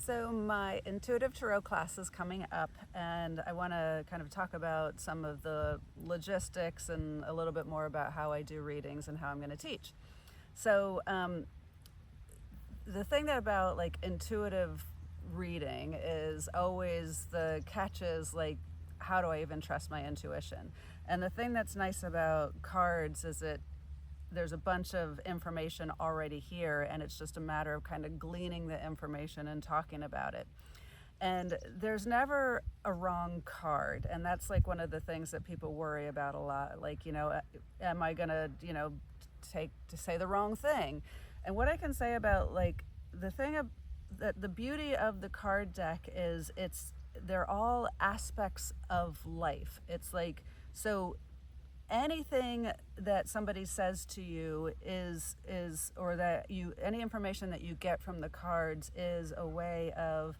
So my intuitive tarot class is coming up, and I want to kind of talk about some of the logistics and a little bit more about how I do readings and how I'm going to teach. So the thing that about like intuitive reading is always the catch is like, how do I even trust my intuition? And the thing that's nice about cards is that there's a bunch of information already here, and it's just a matter of kind of gleaning the information and talking about it. And there's never a wrong card, and that's like one of the things that people worry about a lot. Like, am I gonna, say the wrong thing? And what I can say about like the thing of that, the beauty of the card deck is they're all aspects of life. It's like, so anything that somebody says to you is or that you, any information that you get from the cards is a way of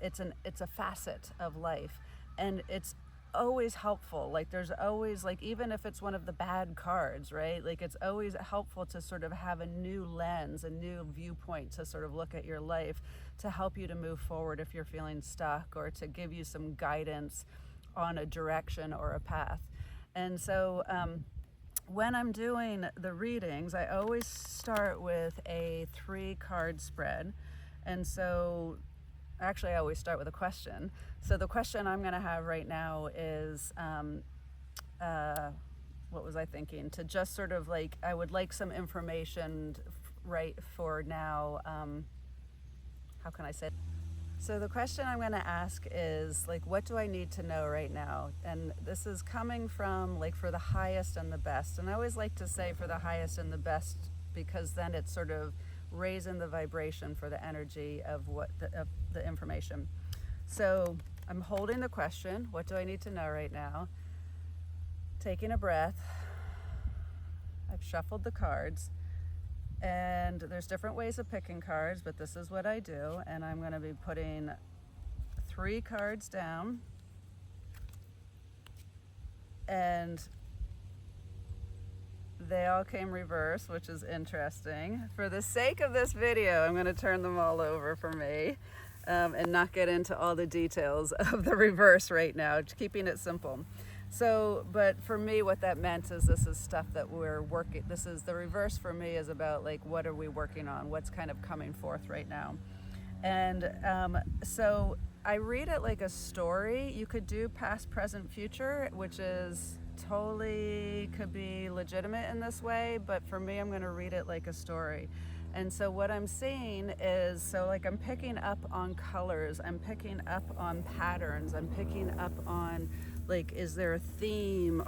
it's a facet of life, and it's always helpful. Like there's always, like, even if it's one of the bad cards, right, like it's always helpful to sort of have a new lens, a new viewpoint to sort of look at your life, to help you to move forward if you're feeling stuck, or to give you some guidance on a direction or a path. And so when I'm doing the readings, I always start with a 3-card spread. And so actually I always start with a question. So the question I'm going to have right now is, what was I thinking? To just sort of like, I would like some information right for now. How can I say it? So the question I'm going to ask is, like, what do I need to know right now? And this is coming from, like, for the highest and the best. And I always like to say for the highest and the best, because then it's sort of raising the vibration for the energy of the information. So I'm holding the question, what do I need to know right now? Taking a breath. I've shuffled the cards. And there's different ways of picking cards, but this is what I do. And I'm going to be putting 3 cards down. And they all came reversed, which is interesting. For the sake of this video, I'm going to turn them all over for me and not get into all the details of the reverse right now, just keeping it simple. So, but for me, what that meant is this is stuff that we're working, this is the reverse for me, is about like, what are we working on? What's kind of coming forth right now? And so I read it like a story. You could do past, present, future, which is totally could be legitimate in this way, but for me, I'm going to read it like a story. And so what I'm seeing is, so like I'm picking up on colors, I'm picking up on patterns, I'm picking up on, like, is there a theme?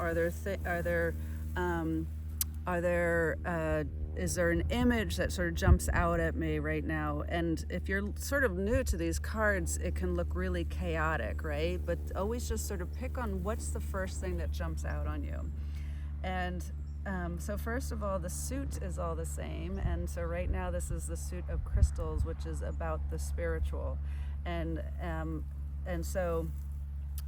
Is there an image that sort of jumps out at me right now? And if you're sort of new to these cards, it can look really chaotic, right? But always just sort of pick on what's the first thing that jumps out on you. And so first of all, the suit is all the same. And so right now this is the suit of crystals, which is about the spiritual. And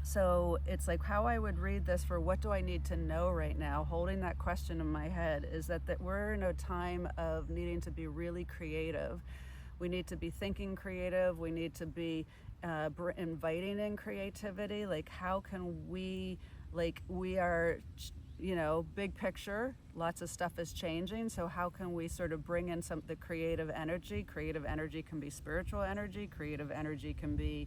so it's like how I would read this for what do I need to know right now, holding that question in my head, is that we're in a time of needing to be really creative. We need to be thinking creative. We need to be inviting in creativity. Like, how can we, like, we are, big picture, lots of stuff is changing. So how can we sort of bring in the creative energy? Creative energy can be spiritual energy. Creative energy can be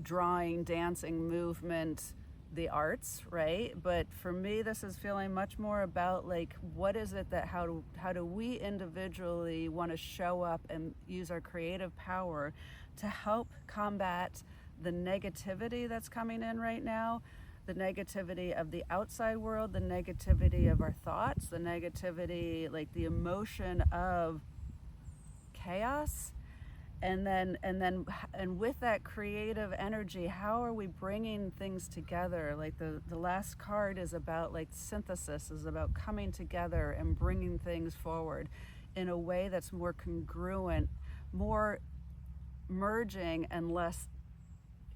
drawing, dancing, movement, the arts, right? But for me, this is feeling much more about, like, what is it that, how do we individually want to show up and use our creative power to help combat the negativity that's coming in right now, the negativity of the outside world, the negativity of our thoughts, the negativity, like the emotion of chaos. And with that creative energy, how are we bringing things together? Like the last card is about, like, synthesis, is about coming together and bringing things forward in a way that's more congruent, more merging and less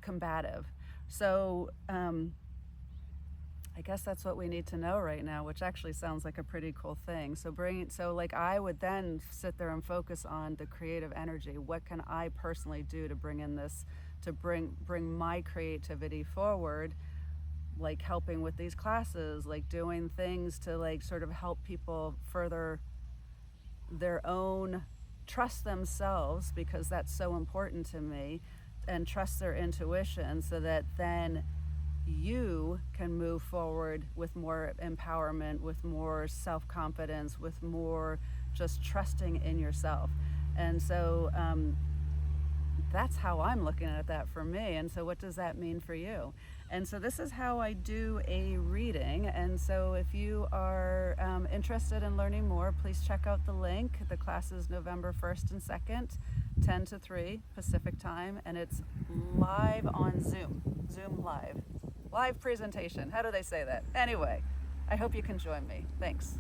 combative. So I guess that's what we need to know right now, which actually sounds like a pretty cool thing. So like I would then sit there and focus on the creative energy. What can I personally do to bring in this, to bring my creativity forward, like helping with these classes, like doing things to like sort of help people further their own, trust themselves, because that's so important to me, and trust their intuition, so that then you can move forward with more empowerment, with more self-confidence, with more just trusting in yourself. And so that's how I'm looking at that for me. And so what does that mean for you? And so this is how I do a reading. And so if you are interested in learning more, please check out the link. The class is November 1st and 2nd, 10 to 3 Pacific time, and it's live on Zoom live presentation. How do they say that? Anyway, I hope you can join me. Thanks.